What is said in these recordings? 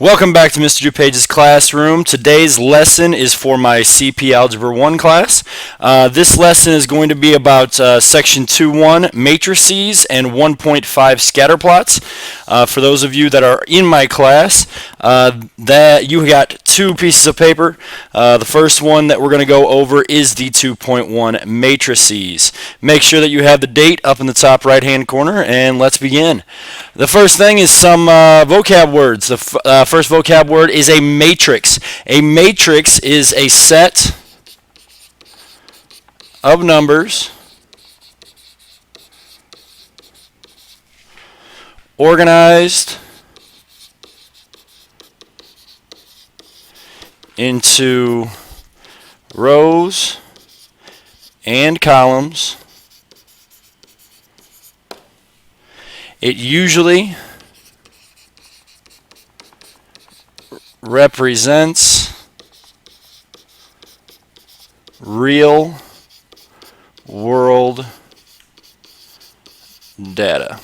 Welcome back to Mr. DuPage's classroom. Today's lesson is for my CP Algebra 1 class. This lesson is going to be about section 2.1 matrices and 1.5 scatter plots. For those of you that are in my class, that you got two pieces of paper. The first one that we're going to go over is the 2.1 matrices. Make sure that you have the date up in the top right hand corner, and let's begin. The first thing is some vocab words. The first vocab word is a matrix. A matrix is a set of numbers organized into rows and columns. It usually represents real world data.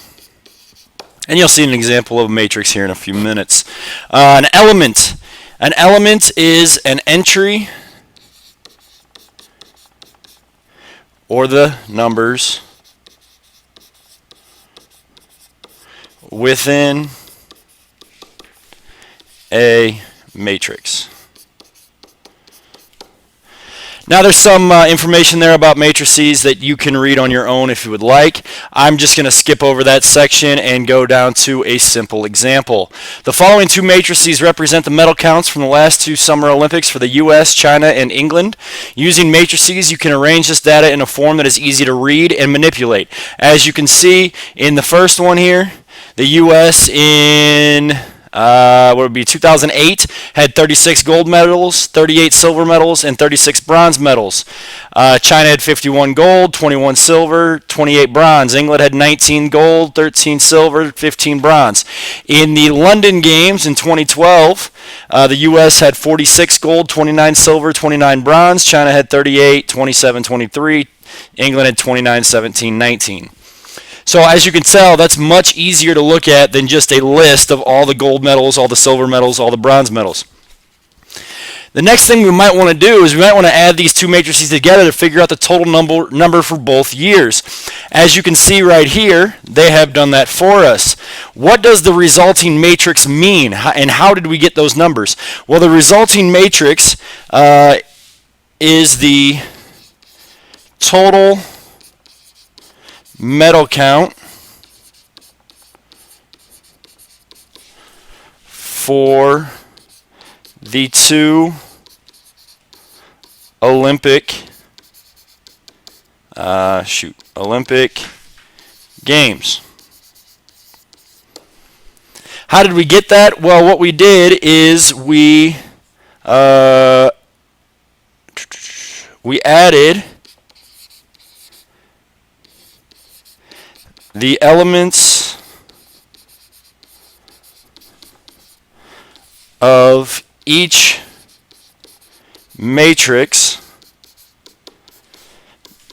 And you'll see an example of a matrix here in a few minutes. An element. An element is an entry or the numbers within a matrix. Now there's some information there about matrices that you can read on your own if you would like. I'm just going to skip over that section and go down to a simple example. The following two matrices represent the medal counts from the last two Summer Olympics for the US, China, and England. Using matrices, you can arrange this data in a form that is easy to read and manipulate. As you can see in the first one here, the US in what would be 2008 had 36 gold medals, 38 silver medals, and 36 bronze medals. China had 51 gold, 21 silver, 28 bronze. England had 19 gold, 13 silver, 15 bronze. In the London Games in 2012, the U.S. had 46 gold, 29 silver, 29 bronze. China had 38, 27, 23. England had 29, 17, 19. So as you can tell, that's much easier to look at than just a list of all the gold medals, all the silver medals, all the bronze medals. The next thing we might want to do is we might want to add these two matrices together to figure out the total number for both years. As you can see right here, they have done that for us. What does the resulting matrix mean, and how did we get those numbers? Well, the resulting matrix is the total medal count for the two Olympic Games. How did we get that? Well, what we did is we added the elements of each matrix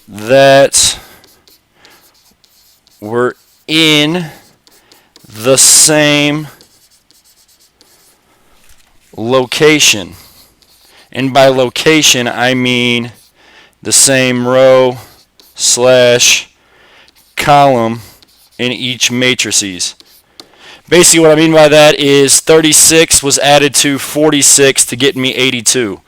that were in the same location. And by location, I mean the same row / column in each matrices. Basically what I mean by that is 36 was added to 46 to get me 82.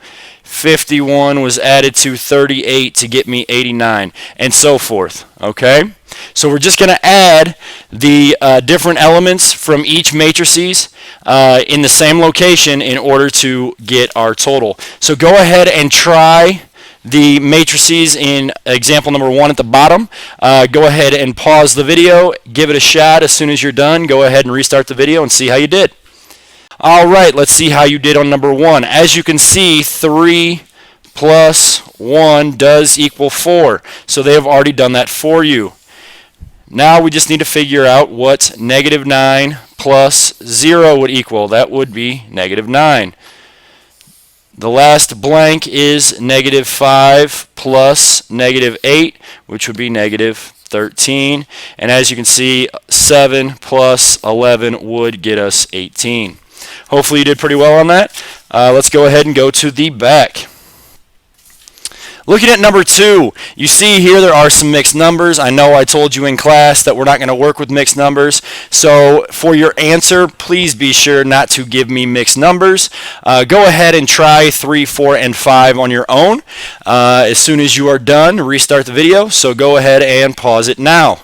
51 was added to 38 to get me 89, and so forth. Okay? So we're just going to add the different elements from each matrices in the same location in order to get our total. So go ahead and try the matrices in example number 1 at the bottom. Go ahead and pause the video, give it a shot. As soon as you're done, go ahead and restart the video and see how you did. Alright, let's see how you did on number 1. As you can see, 3 plus 1 does equal 4. So they have already done that for you. Now we just need to figure out what -9 plus 0 would equal. That would be -9. The last blank is -5 plus -8, which would be -13. And as you can see, 7 plus 11 would get us 18. Hopefully you did pretty well on that. Let's go ahead and go to the back. Looking at number 2, you see here there are some mixed numbers. I know I told you in class that we're not going to work with mixed numbers. So for your answer, please be sure not to give me mixed numbers. Go ahead and try 3, 4, and 5 on your own. As soon as you are done, restart the video. So go ahead and pause it now.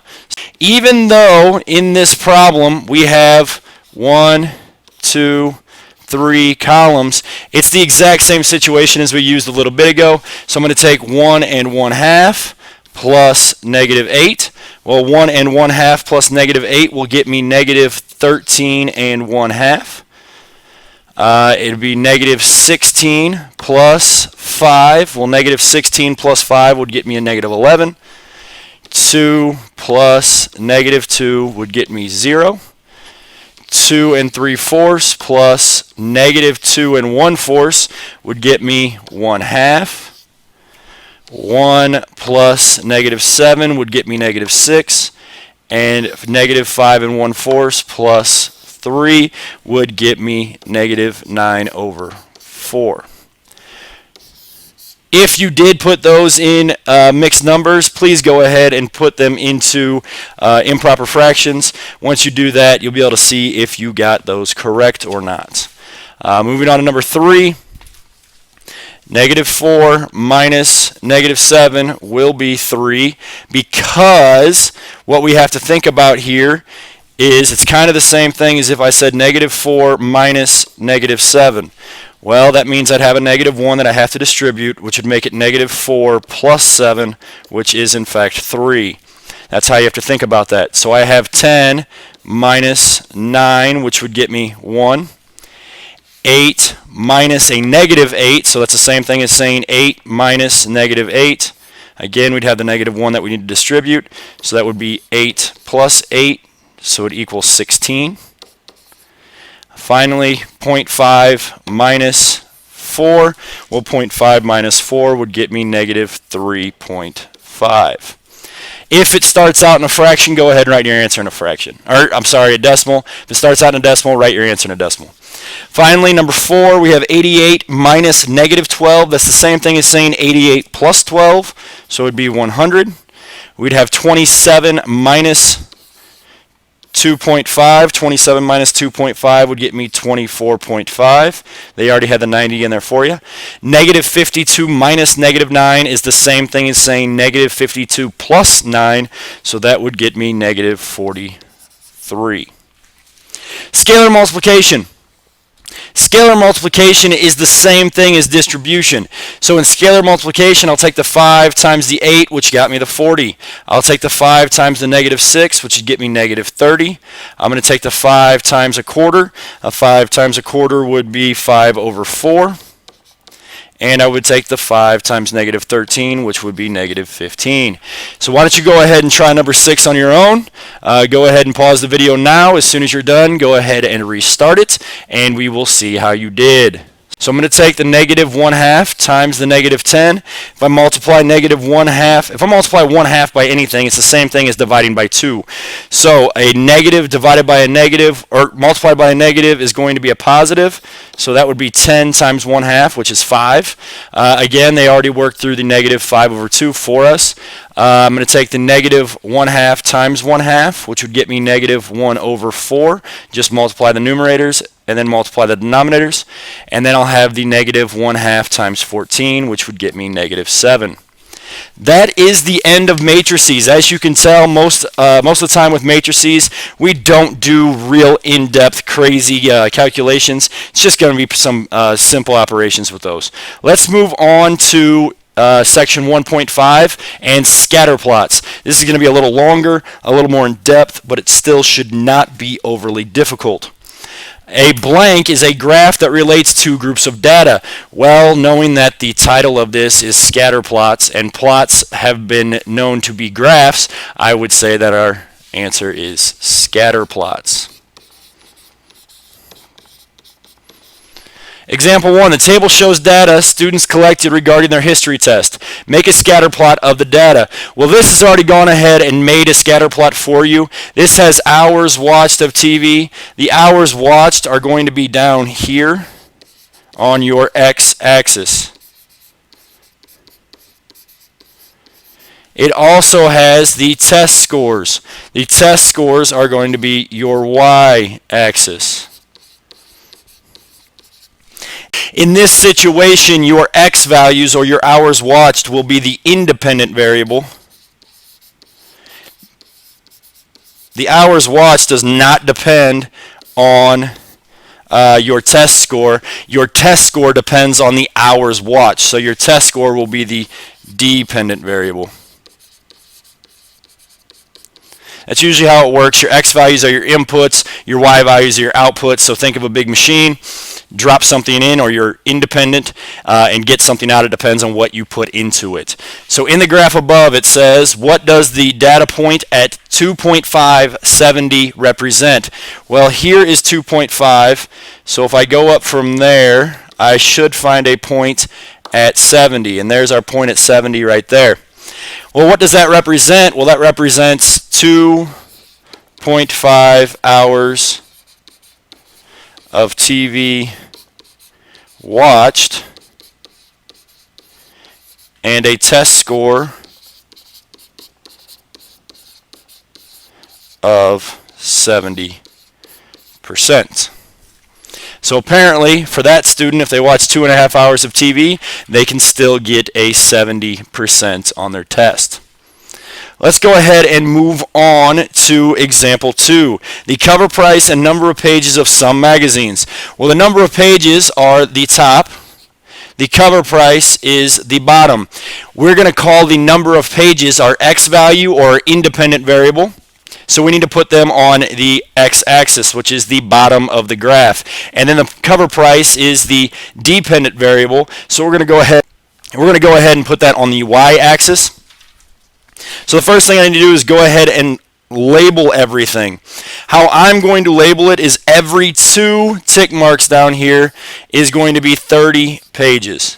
Even though in this problem we have 1, 2, 3 columns, it's the exact same situation as we used a little bit ago. So I'm going to take 1 and 1/2 plus negative 8. Well, 1 and 1/2 plus negative 8 will get me negative 13 and 1/2. It'll be negative 16 plus 5. Well, negative 16 plus 5 would get me a negative 11. 2 plus negative 2 would get me 0. 2 and 3/4 plus negative 2 and 1/4 would get me 1/2. 1 plus negative 7 would get me negative 6. And negative 5 and 1/4 plus 3 would get me negative 9/4. If you did put those in mixed numbers, please go ahead and put them into improper fractions. Once you do that, you'll be able to see if you got those correct or not. Moving on to number 3, negative 4 minus negative 7 will be 3, because what we have to think about here is it's kind of the same thing as if I said negative 4 minus negative 7. Well, that means I'd have a negative 1 that I have to distribute, which would make it negative 4 plus 7, which is in fact 3. That's how you have to think about that. So I have 10 minus 9, which would get me 1. 8 minus a negative 8, so that's the same thing as saying 8 minus negative 8. Again, we'd have the negative 1 that we need to distribute, so that would be 8 plus 8, so it equals 16. Finally, 0.5 minus 4. Well, 0.5 minus 4 would get me negative 3.5. If it starts out in a fraction, go ahead and write your answer in a fraction. Or, I'm sorry, a decimal. If it starts out in a decimal, write your answer in a decimal. Finally, number 4, we have 88 minus negative 12. That's the same thing as saying 88 plus 12, so it would be 100. We'd have 27 minus 2.5. 27 minus 2.5 would get me 24.5. They already had the 90 in there for you. Negative 52 minus negative 9 is the same thing as saying negative 52 plus 9, so that would get me negative 43. Scalar multiplication. Scalar multiplication is the same thing as distribution. So in scalar multiplication, I'll take the 5 times the 8, which got me the 40. I'll take the 5 times the negative 6, which would get me negative 30. I'm going to take the 5 times a quarter. A 5 times a quarter would be 5/4. And I would take the 5 times negative 13, which would be negative 15. So why don't you go ahead and try number 6 on your own. Go ahead and pause the video now. As soon as you're done, go ahead and restart it, and we will see how you did. So I'm going to take the negative 1/2 times the negative 10. If I multiply negative 1/2, if I multiply 1/2 by anything, it's the same thing as dividing by 2. So a negative divided by a negative, or multiplied by a negative, is going to be a positive. So that would be 10 times 1/2, which is 5. Again, they already worked through the negative 5/2 for us. I'm going to take the negative 1/2 times 1/2, which would get me negative 1/4. Just multiply the numerators and then multiply the denominators. And then I'll have the negative 1/2 times 14, which would get me negative 7. That is the end of matrices. As you can tell, most of the time with matrices, we don't do real in-depth, crazy calculations. It's just going to be some simple operations with those. Let's move on to section 1.5 and scatter plots. This is going to be a little longer, a little more in depth, but it still should not be overly difficult. A blank is a graph that relates two groups of data. Well, knowing that the title of this is scatter plots and plots have been known to be graphs, I would say that our answer is scatter plots. Example 1, the table shows data students collected regarding their history test. Make a scatter plot of the data. Well, this has already gone ahead and made a scatter plot for you. This has hours watched of TV. The hours watched are going to be down here on your x-axis. It also has the test scores. The test scores are going to be your y-axis. In this situation, your x values or your hours watched will be the independent variable. The hours watched does not depend on your test score. Your test score depends on the hours watched. So your test score will be the dependent variable. That's usually how it works. Your x values are your inputs, your y values are your outputs. So think of a big machine. Drop something in, or you're independent, and get something out. It depends on what you put into it. So in the graph above, it says, what does the data point at 2.570 represent? Well, here is 2.5. So if I go up from there, I should find a point at 70. And there's our point at 70 right there. Well, what does that represent? Well, that represents 2.5 hours of TV watched and a test score of 70%. So apparently, for that student, if they watch 2.5 hours of TV, they can still get a 70% on their test. Let's go ahead and move on to example 2. The cover price and number of pages of some magazines. Well, the number of pages are the top. The cover price is the bottom. We're going to call the number of pages our x value or independent variable. So we need to put them on the x-axis, which is the bottom of the graph. And then the cover price is the dependent variable. So we're going to go ahead and put that on the y-axis. So the first thing I need to do is go ahead and label everything. How I'm going to label it is every 2 tick marks down here is going to be 30 pages.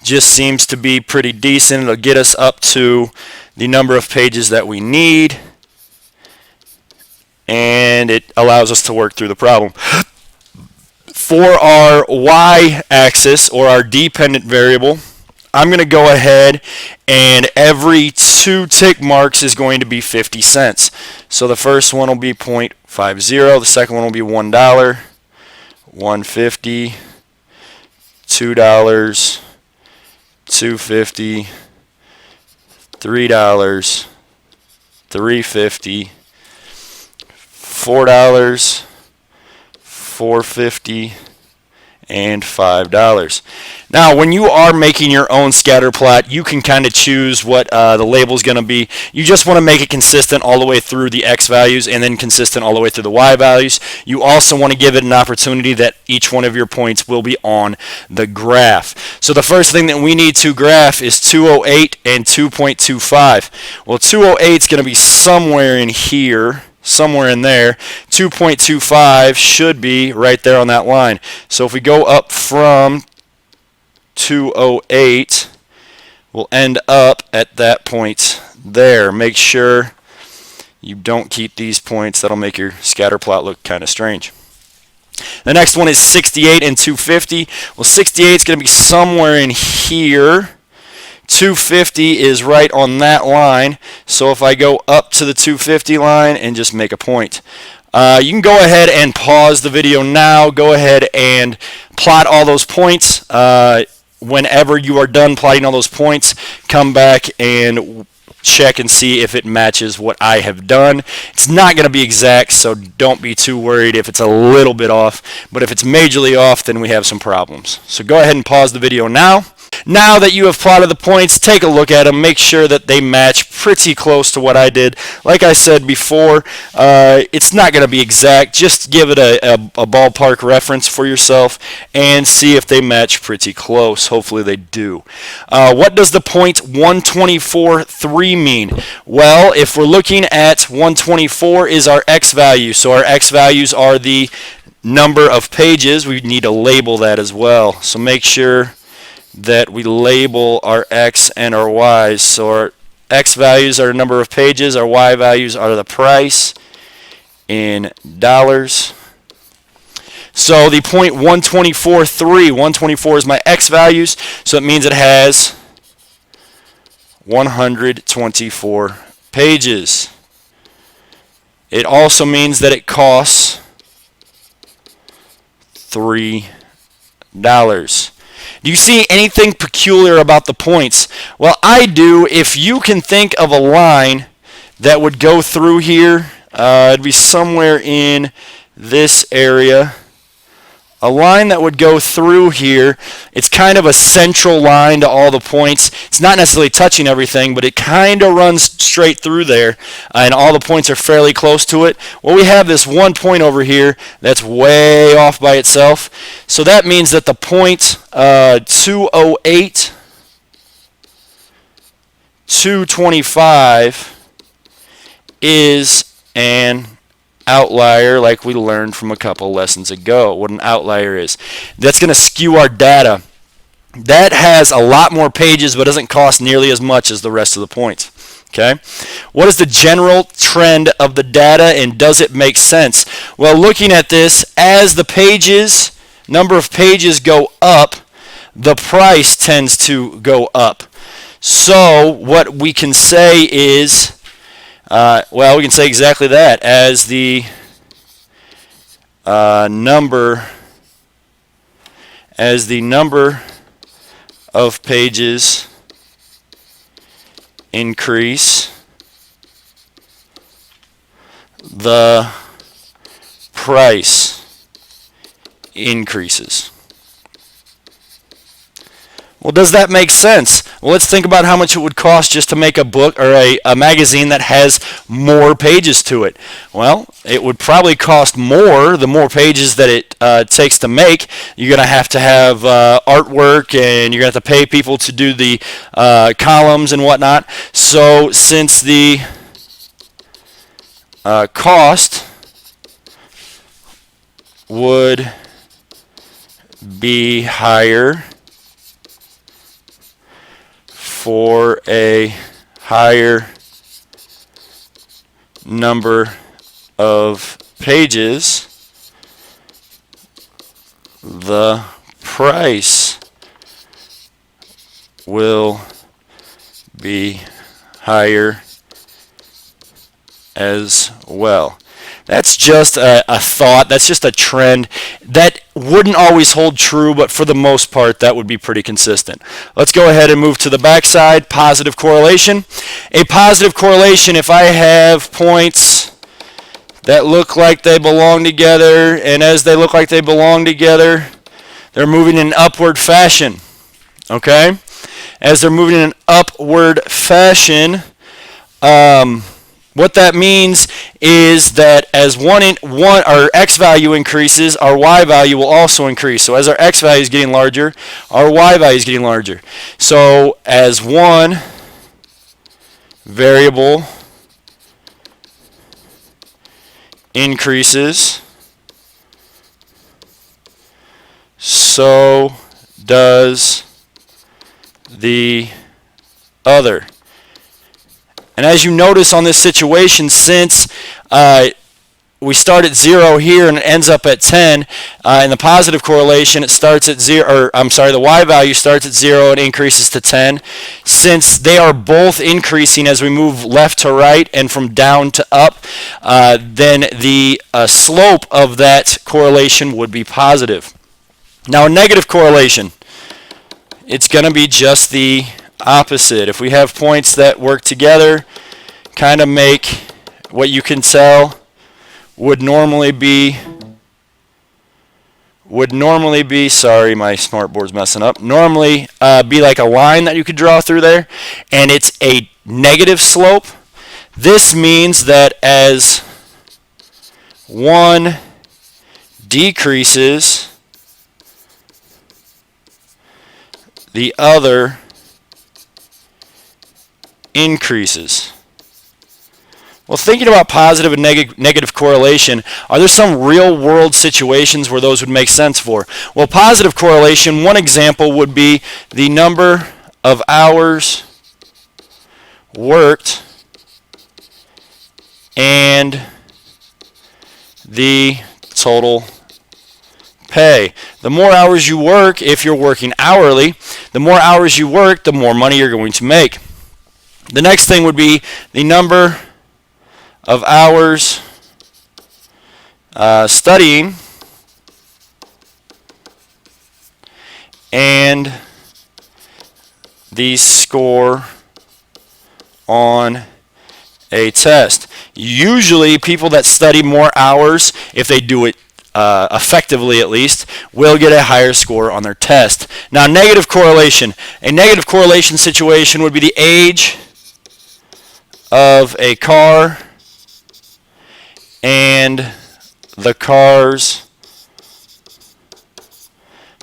Just seems to be pretty decent. It'll get us up to the number of pages that we need, and it allows us to work through the problem. For our y-axis, or our dependent variable, I'm going to go ahead and every 2 tick marks is going to be 50 cents. So the first one will be 0.50, the second one will be $1, $1.50, $2, $2.50, $3, $3.50, $4, $4.50, and $5. Now, when you are making your own scatter plot, you can kind of choose what the label is going to be. You just want to make it consistent all the way through the x values and then consistent all the way through the y values. You also want to give it an opportunity that each one of your points will be on the graph. So the first thing that we need to graph is 208 and 2.25. Well, 208 is going to be somewhere in here. Somewhere in there. 2.25 should be right there on that line. So if we go up from 208, we'll end up at that point there. Make sure you don't keep these points. That'll make your scatter plot look kind of strange. The next one is 68 and 250. Well, 68 is going to be somewhere in here. 250 is right on that line, so if I go up to the 250 line and just make a point. You can go ahead and pause the video now. Go ahead and plot all those points. Whenever you are done plotting all those points, come back and check and see if it matches what I have done. It's not going to be exact, so don't be too worried if it's a little bit off, but if it's majorly off, then we have some problems. So go ahead and pause the video now. Now that you have plotted the points, take a look at them. Make sure that they match pretty close to what I did. Like I said before, it's not going to be exact. Just give it a ballpark reference for yourself and see if they match pretty close. Hopefully they do. What does the point 124.3 mean? Well, if we're looking at 124 is our x value. So our x values are the number of pages. We need to label that as well. So make sure that we label our x and our y's. So our x values are the number of pages, our y values are the price in dollars. So the point 124.3, 124 is my x values, so it means it has 124 pages. It also means that it costs $3. Do you see anything peculiar about the points? Well, I do. If you can think of a line that would go through here, it'd be somewhere in this area. A line that would go through here. It's kind of a central line to all the points. It's not necessarily touching everything, but it kind of runs straight through there, and all the points are fairly close to it. Well, we have this one point over here that's way off by itself. So that means that the point 208, 225 is an outlier, like we learned from a couple lessons ago, what an outlier is. That's going to skew our data. That has a lot more pages but doesn't cost nearly as much as the rest of the points. Okay? What is the general trend of the data, and does it make sense? Well, looking at this, as the pages, number of pages go up, the price tends to go up. So what we can say is, well, we can say exactly that. As the number of pages increase, the price increases. Well, does that make sense? Well, let's think about how much it would cost just to make a book or a magazine that has more pages to it. Well, it would probably cost more the more pages that it takes to make. You're going to have artwork, and you're going to have to pay people to do the columns and whatnot. So since the cost would be higher for a higher number of pages, the price will be higher as well. That's just a thought. That's just a trend. That wouldn't always hold true, but for the most part, that would be pretty consistent. Let's go ahead and move to the back side. Positive correlation. A positive correlation, if I have points that look like they belong together, and as they look like they belong together, they're moving in an upward fashion. Okay? As they're moving in an upward fashion, what that means is that as our x value increases, our y value will also increase. So as our x value is getting larger, our y value is getting larger. So as one variable increases, so does the other. And as you notice on this situation, since we start at 0 here and it ends up at 10, in the positive correlation, it starts at 0, or I'm sorry, the y value starts at 0 and increases to 10. Since they are both increasing as we move left to right and from down to up, then the slope of that correlation would be positive. Now, a negative correlation, it's going to be just the opposite. If we have points that work together, kind of make what you can tell would normally be would normally be, sorry, my smartboard's messing up, normally be like a line that you could draw through there, and it's a negative slope. This means that as one decreases, the other increases. Well, thinking about positive and negative correlation, are there some real-world situations where those would make sense for? Well, positive correlation, one example would be the number of hours worked and the total pay. The more hours you work, if you're working hourly, the more hours you work, the more money you're going to make. The next thing would be the number of hours studying and the score on a test. Usually people that study more hours, if they do it effectively at least, will get a higher score on their test. Now, negative correlation. A negative correlation situation would be the age of a car and the car's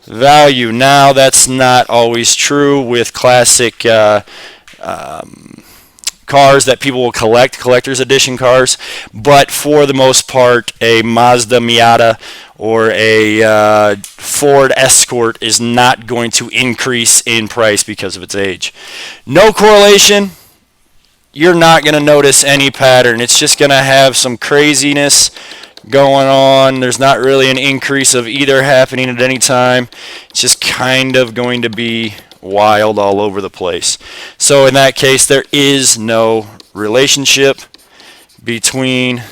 value. Now, that's not always true with classic cars that people will collect, collector's edition cars, but for the most part, a Mazda Miata or a Ford Escort is not going to increase in price because of its age. No correlation. You're not going to notice any pattern. It's just going to have some craziness going on. There's not really an increase of either happening at any time. It's just kind of going to be wild all over the place. So in that case, there is no relationship between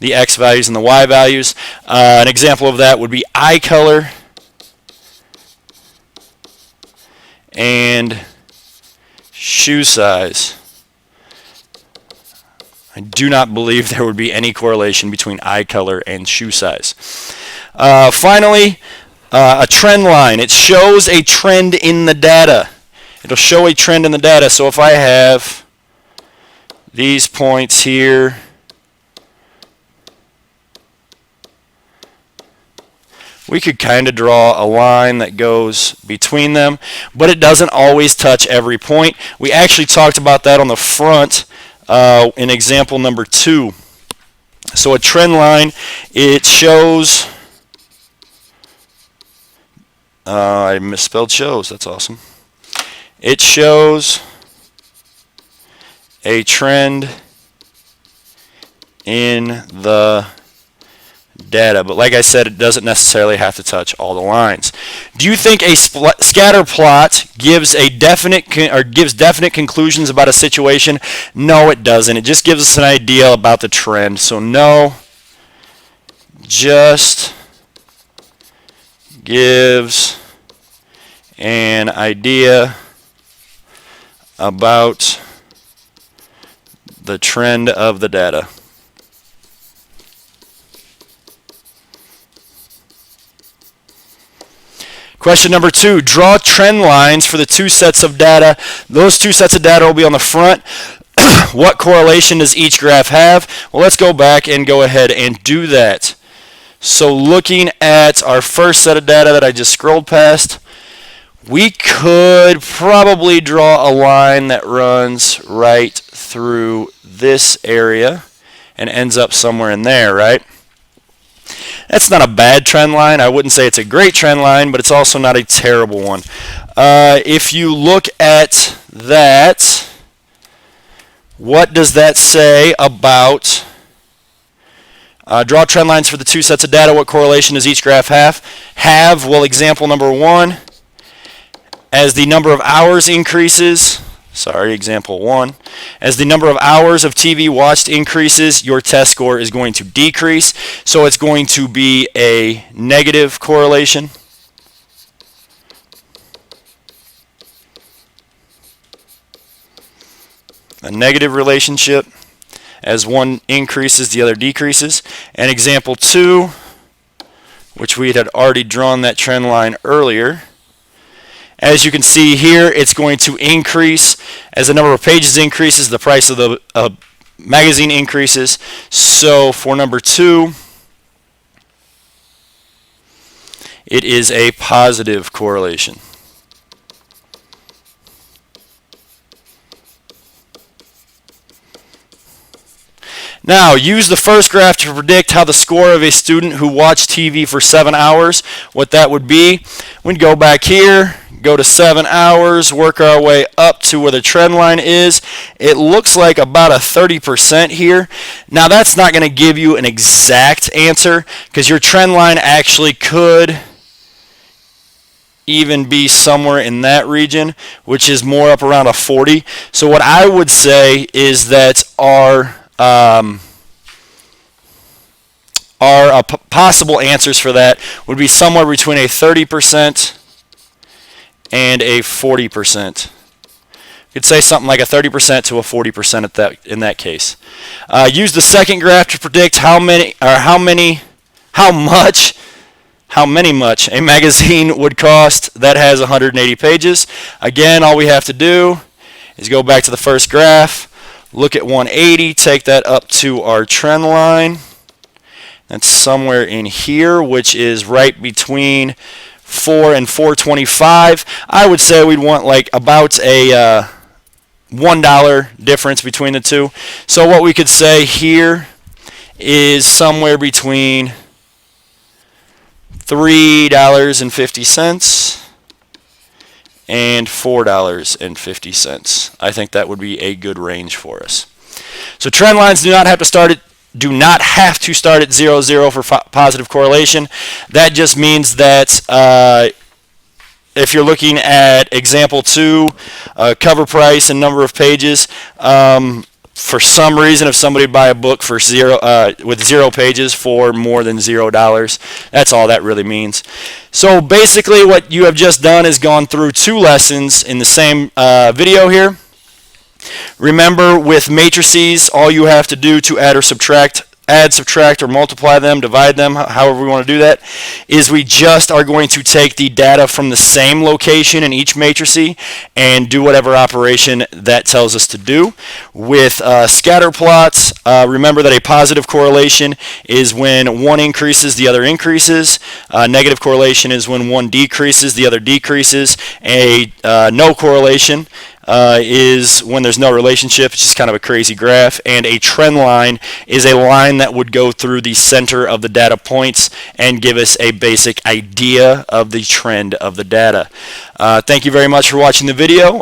the X values and the Y values. An example of that would be eye color and shoe size. I do not believe there would be any correlation between eye color and shoe size. Finally, a trend line. It shows a trend in the data. It'll show a trend in the data. So if I have these points here, we could kind of draw a line that goes between them, but it doesn't always touch every point. We actually talked about that on the front in example number 2. So a trend line, it shows, I misspelled shows, that's awesome. It shows a trend in the data, but like I said, it doesn't necessarily have to touch all the lines. Do you think a scatter plot gives definite conclusions about a situation? No, it doesn't. It just gives us an idea about the trend. So no, just gives an idea about the trend of the data. Question number 2, draw trend lines for the 2 sets of data. Those 2 sets of data will be on the front. What correlation does each graph have? Well, let's go back and go ahead and do that. So looking at our first set of data that I just scrolled past, we could probably draw a line that runs right through this area and ends up somewhere in there, right? That's not a bad trend line. I wouldn't say it's a great trend line, but it's also not a terrible one. If you look at that, what does that say about draw trend lines for the 2 sets of data? What correlation does each graph have? Well, example number 1, as the number of hours increases, example 1, as the number of hours of TV watched increases, your test score is going to decrease. So it's going to be a negative correlation. A negative relationship. As one increases, the other decreases. And example 2 which we had already drawn that trend line earlier. As you can see here, it's going to increase as the number of pages increases, the price of the magazine increases. So for number 2, it is a positive correlation. Now, use the first graph to predict how the score of a student who watched TV for 7 hours, what that would be. We'd go back here, go to 7 hours, work our way up to where the trend line is. It looks like about a 30% here. Now, that's not going to give you an exact answer because your trend line actually could even be somewhere in that region, which is more up around a 40. So what I would say is that our possible answers for that would be somewhere between a 30% and a 40%. You could say something like a 30% to a 40% in that case. Use the second graph to predict how much a magazine would cost that has 180 pages. Again, all we have to do is go back to the first graph, look at 180, take that up to our trend line. That's somewhere in here, which is right between 4 and 425. I would say we'd want like about a $1 difference between the two. So what we could say here is somewhere between $3.50 and $4.50. I think that would be a good range for us. So trend lines do not have to start at 0, 0 for positive correlation. That just means that if you're looking at example 2, cover price and number of pages, for some reason, if somebody would buy a book for with 0 pages for more than $0, that's all that really means. So basically what you have just done is gone through 2 lessons in the same video here. Remember, with matrices, all you have to do to add, subtract, or multiply them, divide them, however we want to do that, is we just are going to take the data from the same location in each matrix and do whatever operation that tells us to do. With scatter plots, remember that a positive correlation is when one increases, the other increases. Negative correlation is when one decreases, the other decreases. No correlation is when there's no relationship. It's just kind of a crazy graph. And a trend line is a line that would go through the center of the data points and give us a basic idea of the trend of the data. Thank you very much for watching the video.